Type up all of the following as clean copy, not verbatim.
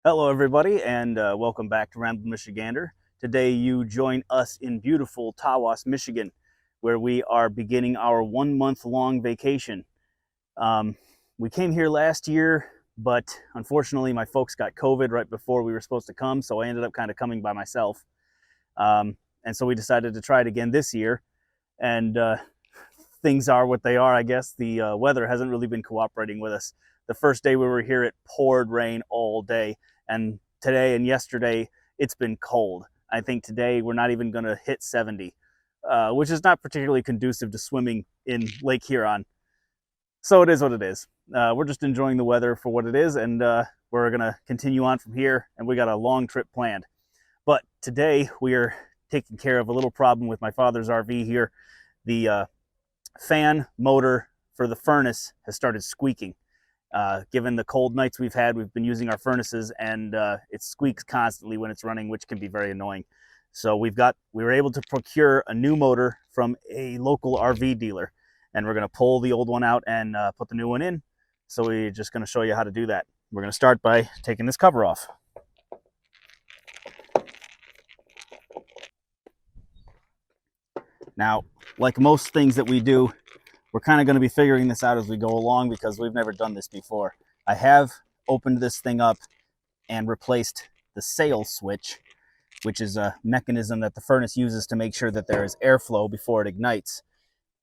Hello, everybody, and welcome back to Ramble Michigander. Today, you join us in beautiful Tawas, Michigan, where we are beginning our 1 month long vacation. Um, we came here last year, but unfortunately, my folks got COVID right before we were supposed to come, so I ended up kind of coming by myself. And so we decided to try it again this year, and things are what they are, I guess. The weather hasn't really been cooperating with us. The first day we were here, it poured rain all day. And today and yesterday, it's been cold. I think today we're not even going to hit 70, which is not particularly conducive to swimming in Lake Huron. So it is what it is. We're just enjoying the weather for what it is, and we're going to continue on from here, and we got a long trip planned. But today we are taking care of a little problem with my father's RV here. The fan motor for the furnace has started squeaking. Given the cold nights we've had, we've been using our furnaces, and it squeaks constantly when it's running, which can be very annoying. So we were able to procure a new motor from a local RV dealer, and we're going to pull the old one out and put the new one in. So we're just going to show you how to do that. We're going to start by taking this cover off. Now, like most things that we do, we're kind of going to be figuring this out as we go along because we've never done this before. I have opened this thing up and replaced the sail switch, which is a mechanism that the furnace uses to make sure that there is airflow before it ignites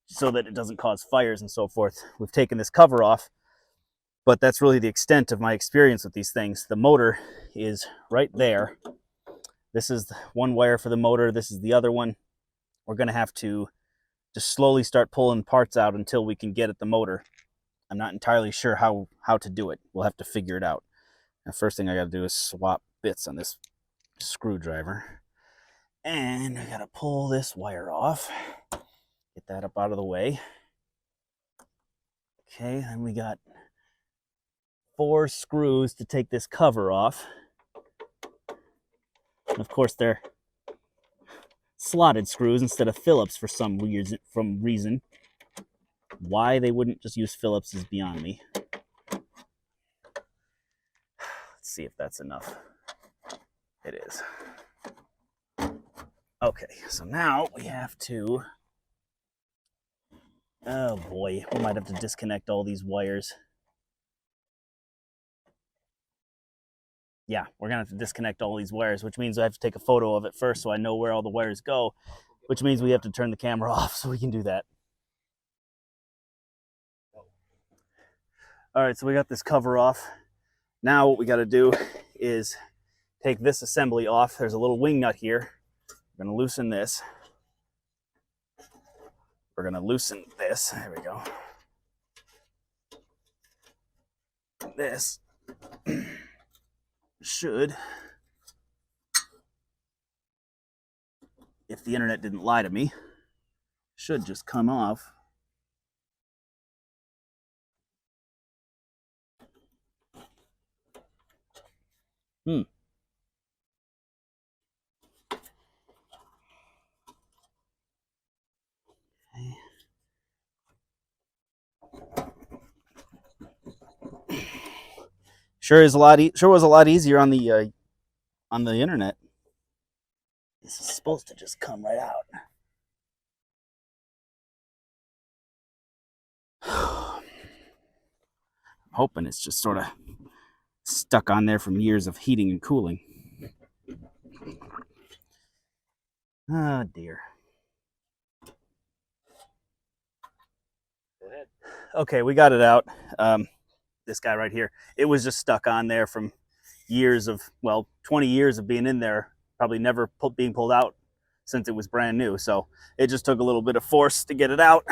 so that it doesn't cause fires and so forth. We've taken this cover off, but that's really the extent of my experience with these things. The motor is right there. This is one wire for the motor. This is the other one. We're going to have to just slowly start pulling parts out until we can get at the motor. I'm not entirely sure how to do it. We'll have to figure it out. The first thing I got to do is swap bits on this screwdriver. And I got to pull this wire off. Get that up out of the way. Okay, then we got 4 screws to take this cover off. And of course, they're slotted screws instead of Phillips for some reason. Why they wouldn't just use Phillips is beyond me. Let's see if that's enough. It is. Okay, so now we have to... Oh boy, we might have to disconnect all these wires. Yeah, we're gonna have to disconnect all these wires, which means I have to take a photo of it first so I know where all the wires go, which means we have to turn the camera off so we can do that. All right, so we got this cover off. Now what we got to do is take this assembly off. There's a little wing nut here. We're going to loosen this. We're going to loosen this. There we go. This should, if the internet didn't lie to me, should just come off. Okay. Sure was a lot easier on the internet. This is supposed to just come right out. I'm hoping it's just sort of stuck on there from years of heating and cooling. Oh dear. Go ahead. Okay, we got it out. This guy right here, it was just stuck on there from years of, well, 20 years of being in there, probably never being pulled out since it was brand new. So it just took a little bit of force to get it out.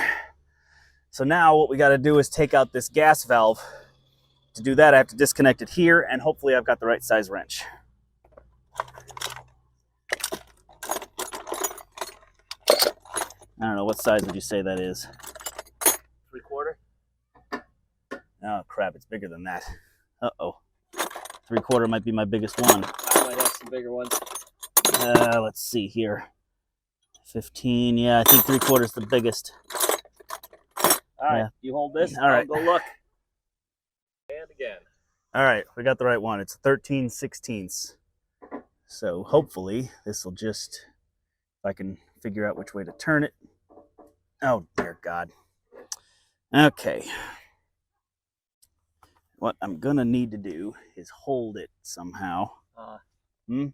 So now what we got to do is take out this gas valve. To do that, I have to disconnect it here, and hopefully I've got the right size wrench. I don't know, what size would you say that is? 3/4? Oh crap, it's bigger than that. Uh-oh. 3/4 might be my biggest one. I might have some bigger ones. Let's see here. 15, yeah, I think 3/4 is the biggest. All right, you hold this. All right. I'll go look. And again. All right, we got the right one. It's 13/16. So hopefully this will just, if I can figure out which way to turn it. Oh, dear God. Okay. What I'm going to need to do is hold it somehow. You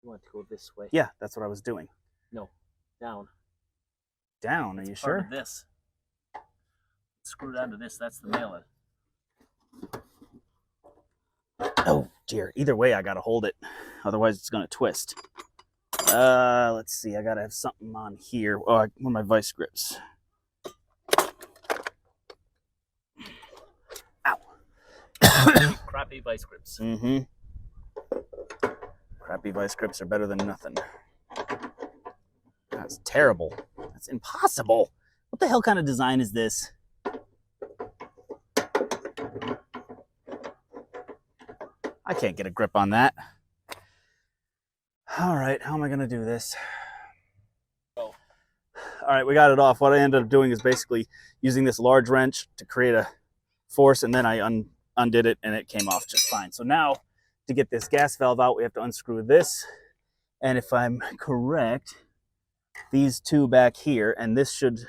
want to go this way? Yeah, that's what I was doing. No, down. Down, are you sure? Part of this. Screw it onto this, that's the mailer. Oh, dear. Either way, I got to hold it. Otherwise, it's going to twist. Let's see. I got to have something on here. Oh, one of my vice grips. Ow. Crappy vice grips. Mm-hmm. Crappy vice grips are better than nothing. That's terrible. That's impossible. What the hell kind of design is this? I can't get a grip on that. All right, how am I going to do this? Oh. All right, we got it off. What I ended up doing is basically using this large wrench to create a force, and then I undid it, and it came off just fine. So now, to get this gas valve out, we have to unscrew this. And if I'm correct, these two back here, and this should,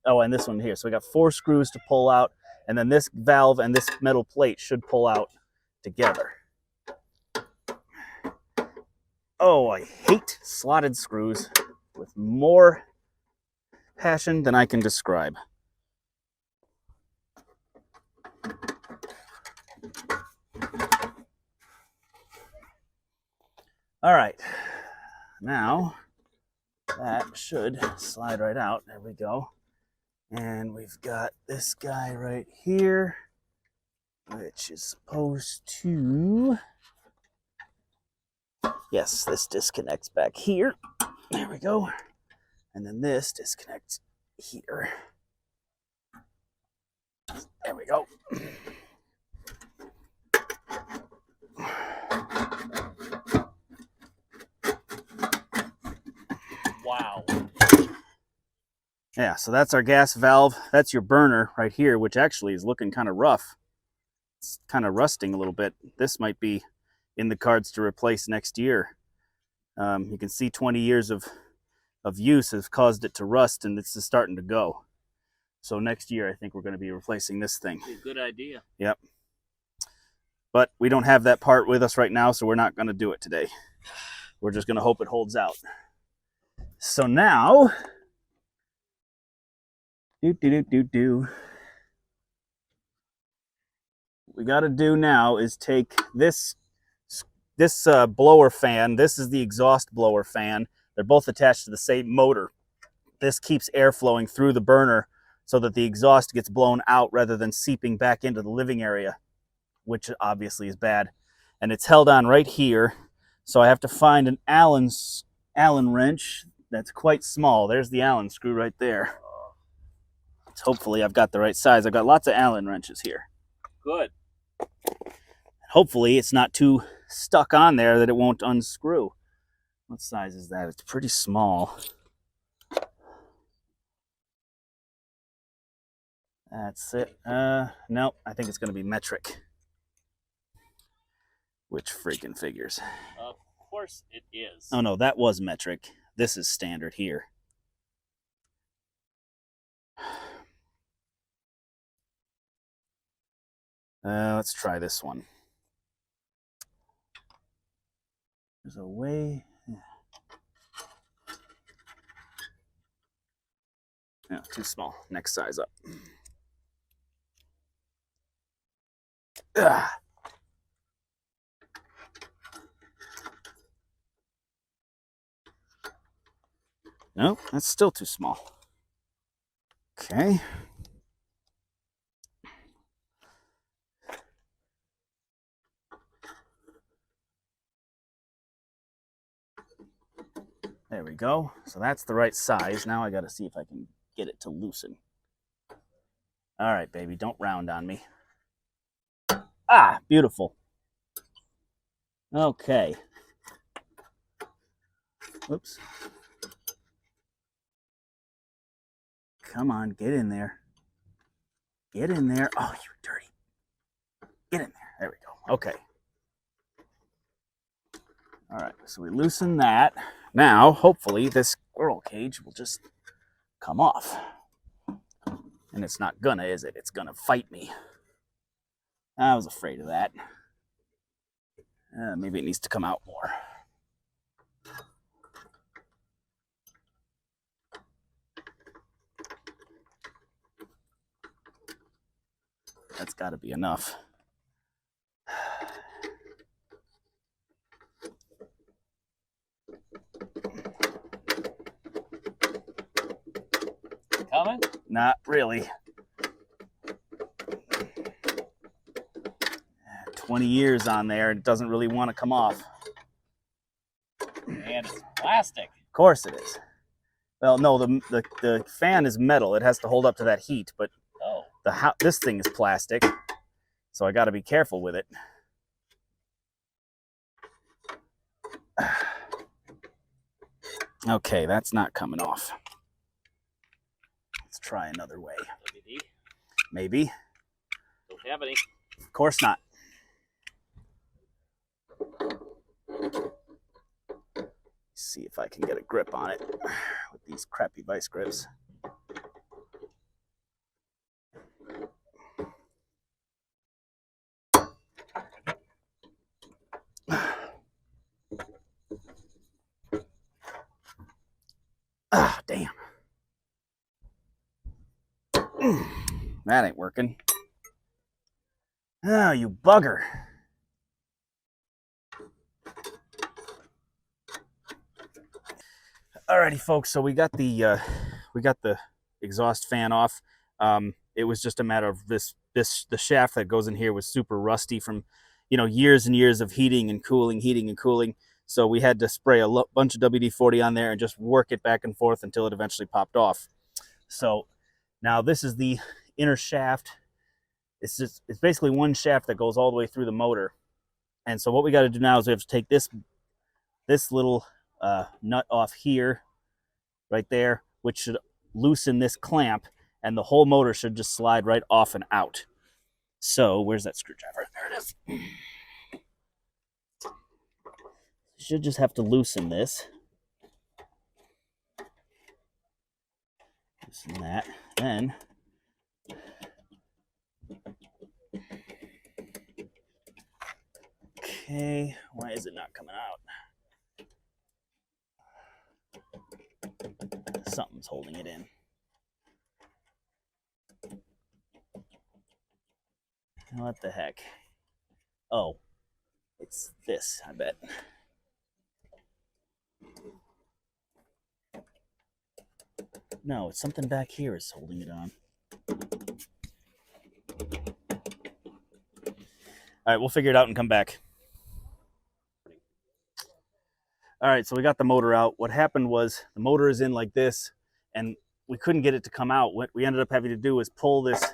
oh, and this one here. So we got 4 screws to pull out, and then this valve and this metal plate should pull out together. Oh, I hate slotted screws with more passion than I can describe. All right, now that should slide right out. There we go. And we've got this guy right here, which is supposed to, yes, this disconnects back here. There we go. And then this disconnects here. There we go. Wow. Yeah, so that's our gas valve. That's your burner right here, which actually is looking kind of rough. It's kind of rusting a little bit. This might be in the cards to replace next year. You can see 20 years of use has caused it to rust, and it's starting to go. So next year, I think we're going to be replacing this thing. Good idea. Yep. But we don't have that part with us right now, so we're not going to do it today. We're just going to hope it holds out. So now, what we got to do now is take this blower fan. This is the exhaust blower fan. They're both attached to the same motor. This keeps air flowing through the burner so that the exhaust gets blown out rather than seeping back into the living area, which obviously is bad. And it's held on right here. So I have to find an Allen wrench that's quite small. There's the Allen screw right there. So hopefully I've got the right size. I've got lots of Allen wrenches here. Good. Hopefully it's not too stuck on there that it won't unscrew. What size is that? It's pretty small. That's it. Nope, I think it's going to be metric. Which freaking figures. Of course it is. Oh no, that was metric. This is standard here. Let's try this one. There's a way. No, too small. Next size up. Ugh. No, that's still too small. Okay. There we go. So that's the right size. Now I got to see if I can get it to loosen. All right, baby, don't round on me. Ah, beautiful. Okay. Oops. Come on, get in there. Get in there. Oh, you dirty. Get in there. There we go. Okay. All right, so we loosen that. Now, hopefully, this squirrel cage will just come off. And it's not gonna, is it? It's gonna fight me. I was afraid of that. Maybe it needs to come out more. That's got to be enough. Coming? Not really. 20 years on there, and it doesn't really want to come off. And it's plastic. Of course it is. Well, no, the fan is metal. It has to hold up to that heat, but this thing is plastic, so I got to be careful with it. Okay, that's not coming off. Let's try another way. WD? Maybe. Don't have any. Of course not. See if I can get a grip on it with these crappy vice grips. Ah, damn. That ain't working. Oh, you bugger. Alrighty, folks. So we got the exhaust fan off. It was just a matter of the shaft that goes in here was super rusty from, years and years of heating and cooling. So we had to spray a bunch of WD-40 on there and just work it back and forth until it eventually popped off. So now this is the inner shaft. It's basically one shaft that goes all the way through the motor. And so what we got to do now is we have to take this little nut off here, right there, which should loosen this clamp, and the whole motor should just slide right off and out. So where's that screwdriver? There it is. You should just have to loosen this. Loosen that. Then okay, why is it not coming out? Something's holding it in. What the heck? Oh, it's this, I bet. No, it's something back here is holding it on. All right, we'll figure it out and come back. All right, so we got the motor out. What happened was the motor is in like this, and we couldn't get it to come out. What we ended up having to do is pull this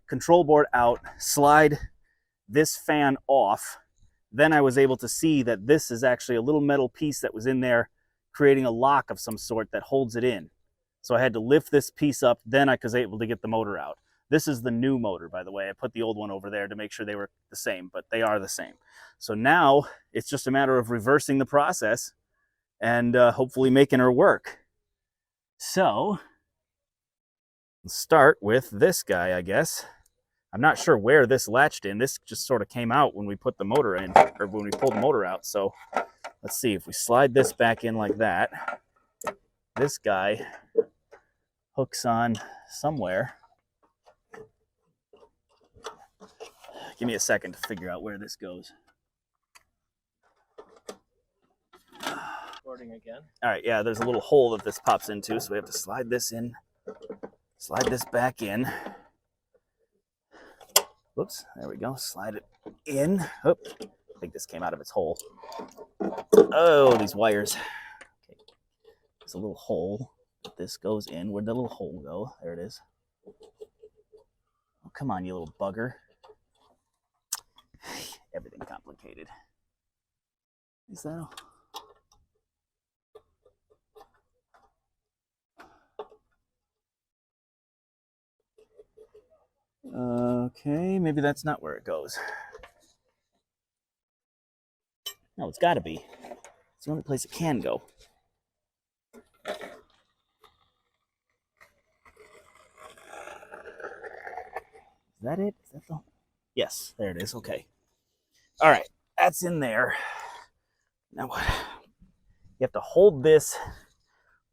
control board out, slide this fan off. Then I was able to see that this is actually a little metal piece that was in there creating a lock of some sort that holds it in. So I had to lift this piece up, then I was able to get the motor out. This is the new motor, by the way. I put the old one over there to make sure they were the same, but they are the same. So now it's just a matter of reversing the process and hopefully making her work. So let's start with this guy, I guess. I'm not sure where this latched in. This just sort of came out when we put the motor in, or when we pulled the motor out. So let's see if we slide this back in like that. This guy hooks on somewhere. Give me a second to figure out where this goes. Recording again. All right, yeah, there's a little hole that this pops into, so we have to slide this in, slide this back in. Whoops, there we go, slide it in. Oop, I think this came out of its hole. Oh, these wires. Okay. There's a little hole that this goes in. Where'd the little hole go? There it is. Oh, come on, you little bugger. Everything complicated. Is that all? Okay, maybe that's not where it goes. No, it's got to be. It's the only place it can go. Is that it? Is that the... Yes, there it is. Okay. All right, that's in there. Now, you have to hold this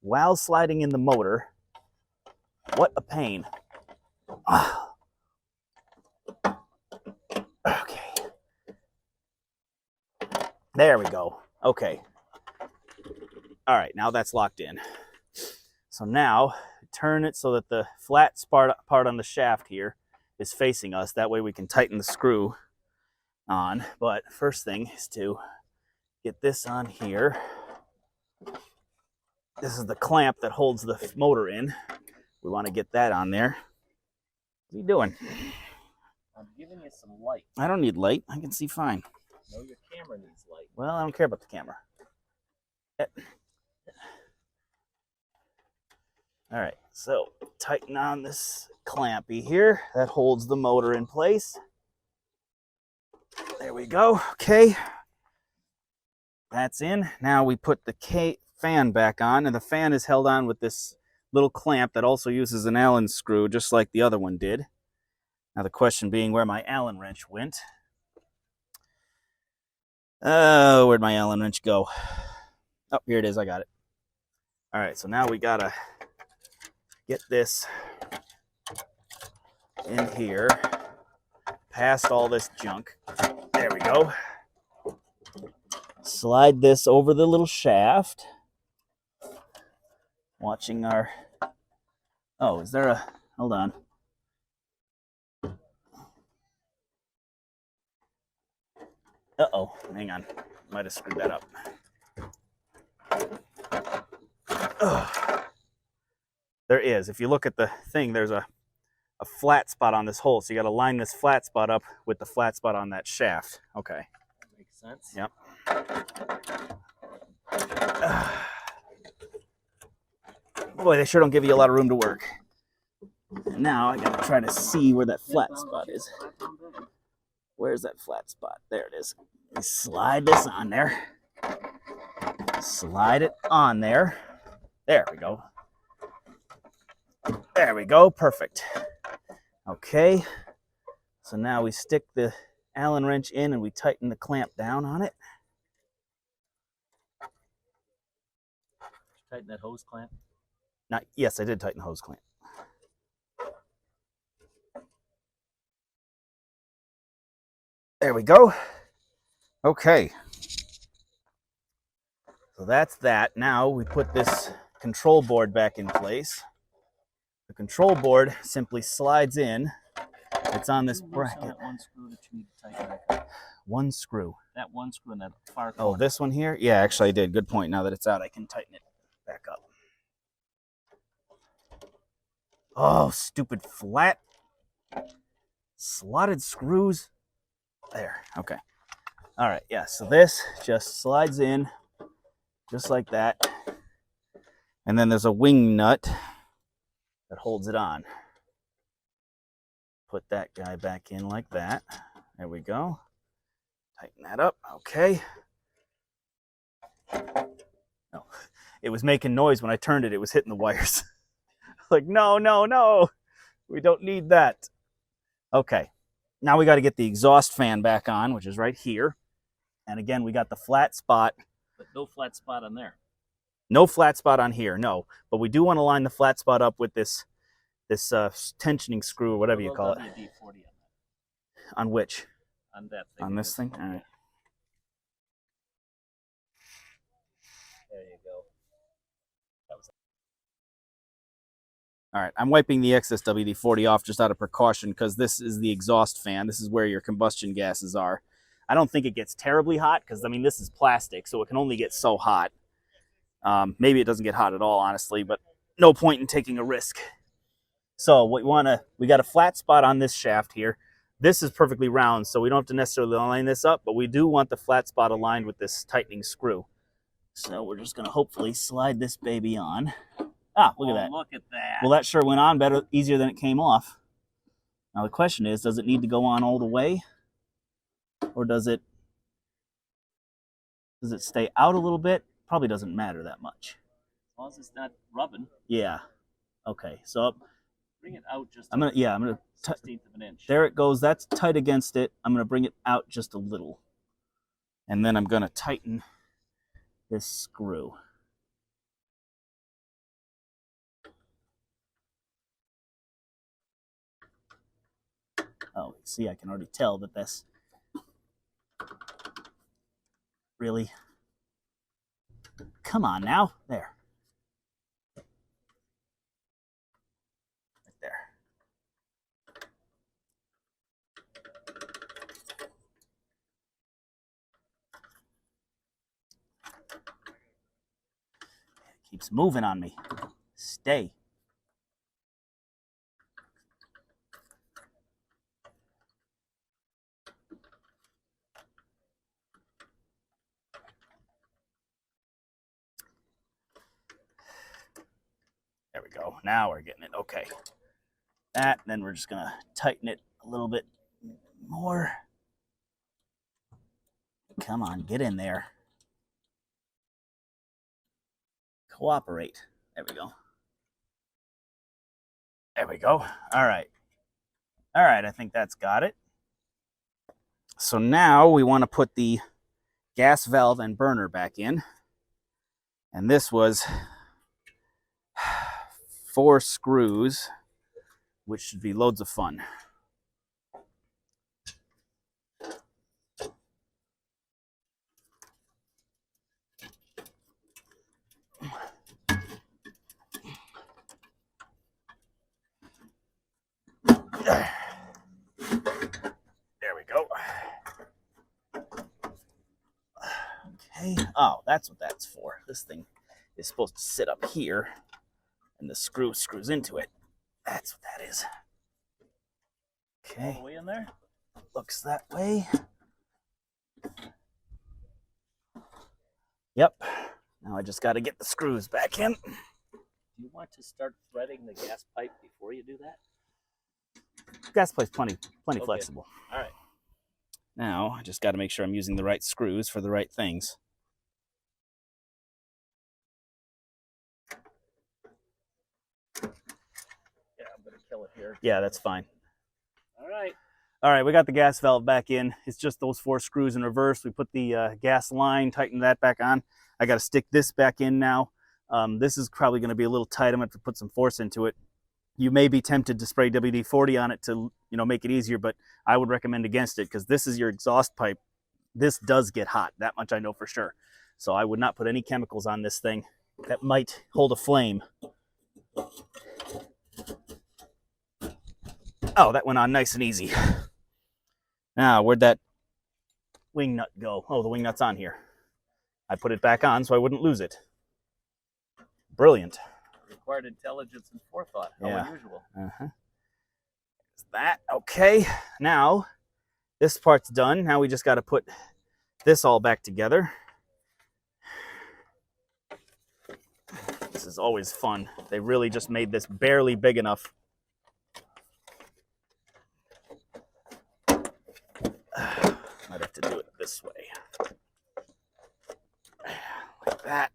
while sliding in the motor. What a pain. Okay. There we go. Okay. All right, now that's locked in. So now, turn it so that the flat part on the shaft here is facing us. That way we can tighten the screw on. But first thing is to get this on here. This is the clamp that holds the motor in. We want to get that on there. What are you doing? I'm giving you some light. I don't need light. I can see fine. No, your camera needs light. Well, I don't care about the camera. All right, so tighten on this clampy here. That holds the motor in place. There we go. Okay. That's in. Now we put the fan back on, and the fan is held on with this little clamp that also uses an Allen screw, just like the other one did. Now the question being where my Allen wrench went. Oh, where'd my Allen wrench go? Oh, here it is. I got it. All right, so now we gotta get this in here, past all this junk. There we go. Slide this over the little shaft. Watching our... Oh, is there a... Hold on. Uh-oh, hang on. Might have screwed that up. Ugh. There is. If you look at the thing, there's a flat spot on this hole. So you got to line this flat spot up with the flat spot on that shaft. Okay. That makes sense. Yep. Boy, they sure don't give you a lot of room to work. And now I got to try to see where that flat spot is. Where's that flat spot? There it is. Slide this on there. Slide it on there. There we go. There we go. Perfect. Okay. So now we stick the Allen wrench in and we tighten the clamp down on it. Tighten that hose clamp. Yes, I did tighten the hose clamp. There we go. Okay. So that's that. Now we put this control board back in place. The control board simply slides in. It's on this bracket. That one screw that you need to tighten back up. One screw. That one screw in that far corner. Oh, this one here? Yeah, actually I did. Good point. Now that it's out, I can tighten it back up. Oh, stupid flat slotted screws. There. Okay. All right. Yeah. So this just slides in just like that. And then there's a wing nut that holds it on. Put that guy back in like that. There we go. Tighten that up. Okay. No, it was making noise when I turned it. It was hitting the wires. Like, no, no, no. We don't need that. Okay. Now we got to get the exhaust fan back on, which is right here. And again, we got the flat spot. But no flat spot on there. No flat spot on here, no. But we do want to line the flat spot up with this tensioning screw or whatever you call it. WD-40 on that. On which? On that thing. On this thing? All right. There you go. All right, I'm wiping the excess WD-40 off just out of precaution because this is the exhaust fan. This is where your combustion gases are. I don't think it gets terribly hot because, I mean, this is plastic, so it can only get so hot. Maybe it doesn't get hot at all, honestly, but no point in taking a risk. So we got a flat spot on this shaft here. This is perfectly round, so we don't have to necessarily line this up, but we do want the flat spot aligned with this tightening screw. So we're just going to hopefully slide this baby on. Ah, look at that. Look at that. Well, that sure went on easier than it came off. Now the question is, does it need to go on all the way? Or does it Does it stay out a little bit? Probably doesn't matter that much. As long as it's not rubbing. Yeah. Okay. So Bring it out just. I'm gonna 16th of an inch. There it goes. That's tight against it. I'm gonna bring it out just a little, and then I'm gonna tighten this screw. Oh, see, I can already tell that this really. Come on now. There. Right there. It keeps moving on me. Stay. There we go. Now we're getting it. Okay. That, then we're just gonna tighten it a little bit more. Come on, get in there. Cooperate. There we go. There we go. All right. All right, I think that's got it. So now we want to put the gas valve and burner back in. And this was 4 screws, which should be loads of fun. There we go. Okay. Oh, that's what that's for. This thing is supposed to sit up here, and the screw screws into it. That's what that is. Okay. All the way in there? Looks that way. Yep. Now I just got to get the screws back in. Do you want to start threading the gas pipe before you do that? Gas pipe's plenty flexible. All right. Now I just got to make sure I'm using the right screws for the right things. Yeah, I'm gonna kill it here. Yeah, that's fine. All right. All right, we got the gas valve back in. It's just those 4 screws in reverse. We put the gas line, tighten that back on. I got to stick this back in now. This is probably going to be a little tight. I'm going to have to put some force into it. You may be tempted to spray WD-40 on it to, make it easier, but I would recommend against it because this is your exhaust pipe. This does get hot. That much I know for sure. So I would not put any chemicals on this thing. That might hold a flame. Oh, that went on nice and easy. Now, where'd that wing nut go? Oh, the wing nut's on here. I put it back on so I wouldn't lose it. Brilliant. Required intelligence and forethought. How unusual. That. Okay. Now, this part's done. Now we just got to put this all back together. This is always fun. They really just made this barely big enough. Might have to do it this way. Like that.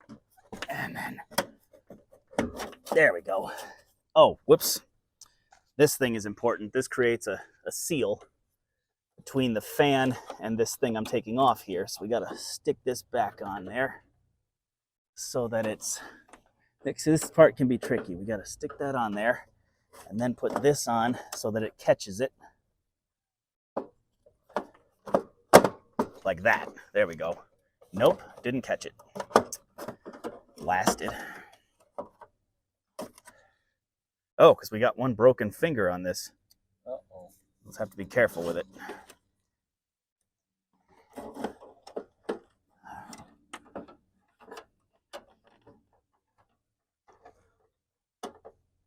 And then there we go. Oh, whoops. This thing is important. This creates a seal between the fan and this thing I'm taking off here. So we got to stick this back on there so that it's... This part can be tricky. We got to stick that on there and then put this on so that it catches it. Like that. There we go. Nope, didn't catch it. Blasted. Oh, because we got one broken finger on this. Uh-oh. Let's have to be careful with it.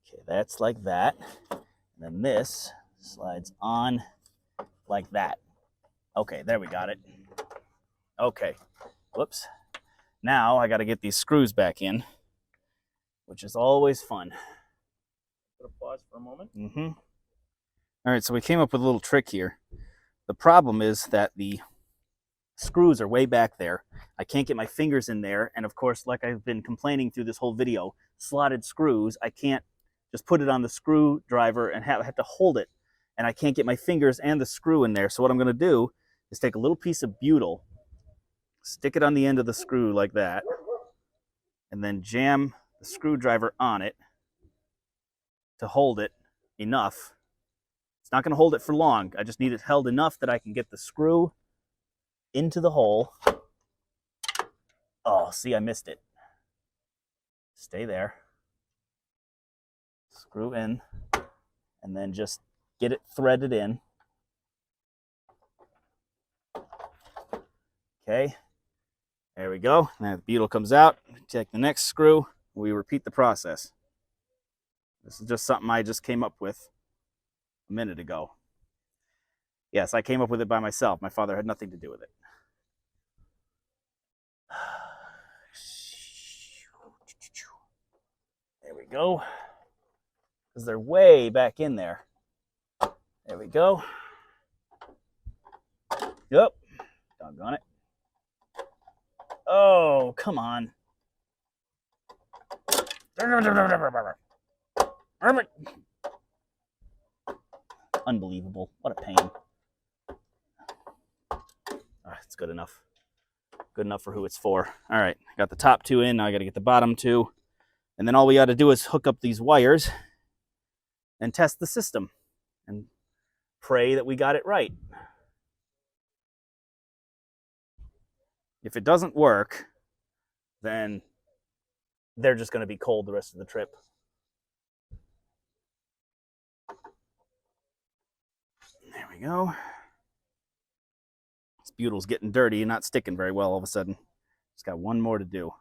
Okay, that's like that. And then this slides on like that. Okay, there we got it. Okay, whoops. Now I got to get these screws back in, which is always fun. Put a pause for a moment. All right, so we came up with a little trick here. The problem is that the Screws are way back there. I can't get my fingers in there. And of course, like I've been complaining through this whole video, slotted screws, I can't just put it on the screwdriver and have to hold it. And I can't get my fingers and the screw in there. So what I'm going to do is take a little piece of butyl, stick it on the end of the screw like that, and then jam the screwdriver on it to hold it enough. It's not going to hold it for long. I just need it held enough that I can get the screw into the hole. Oh, see, I missed it. Stay there. Screw in, and then just get it threaded in. Okay, there we go. Now the butyl comes out. Take the next screw. We repeat the process. This is just something I just came up with a minute ago. Yes, I came up with it by myself. My father had nothing to do with it. There we go. Because they're way back in there. There we go. Yep. Doggone it. Oh, come on. Unbelievable. What a pain. It's good enough. Good enough for who it's for. All right, got the top two in. Now I got to get the bottom two. And then all we got to do is hook up these wires and test the system and pray that we got it right. If it doesn't work, then they're just going to be cold the rest of the trip. There we go. This butyl's getting dirty and not sticking very well all of a sudden. Just got one more to do.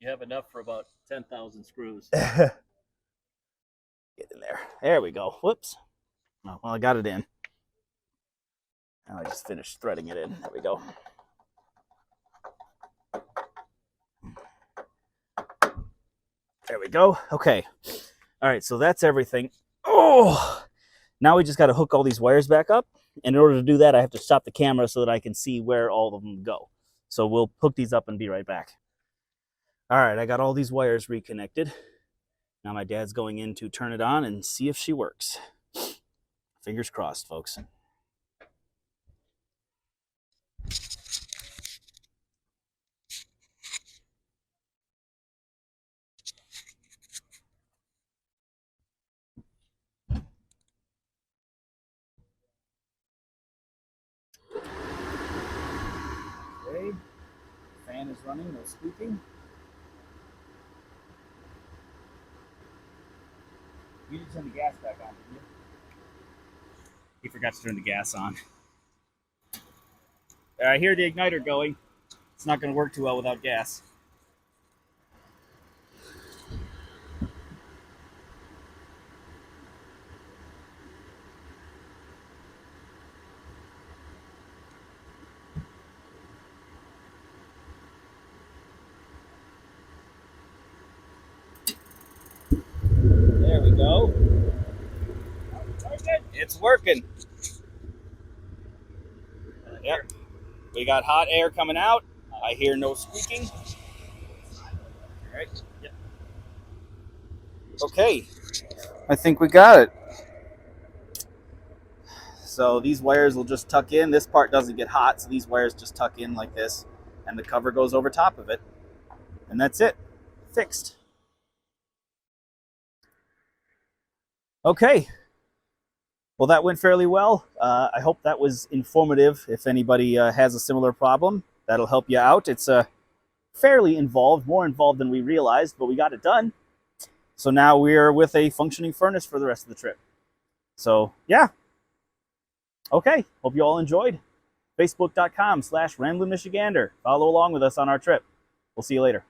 You have enough for about 10,000 screws. Get in there. There we go. Whoops. Oh, well, I got it in. Now I just finished threading it in. There we go. There we go. Okay. All right, so that's everything. Oh! Now we just got to hook all these wires back up. And in order to do that, I have to stop the camera so that I can see where all of them go. So we'll hook these up and be right back. All right, I got all these wires reconnected. Now my dad's going in to turn it on and see if she works. Fingers crossed, folks. Okay, fan is running, no squeaking. You did turn the gas back on, didn't you? He forgot to turn the gas on. I hear the igniter going. It's not going to work too well without gas. There we go. It's working. Yep. We got hot air coming out. I hear no squeaking. All right. Yep. Okay. I think we got it. So these wires will just tuck in. This part doesn't get hot, so these wires just tuck in like this, and the cover goes over top of it. And that's it. Fixed. Okay. Well, that went fairly well. I hope that was informative. If anybody has a similar problem, that'll help you out. It's fairly involved, more involved than we realized, but we got it done. So now we're with a functioning furnace for the rest of the trip. So, yeah. Okay, hope you all enjoyed. Facebook.com/RamblinMichigander. Follow along with us on our trip. We'll see you later.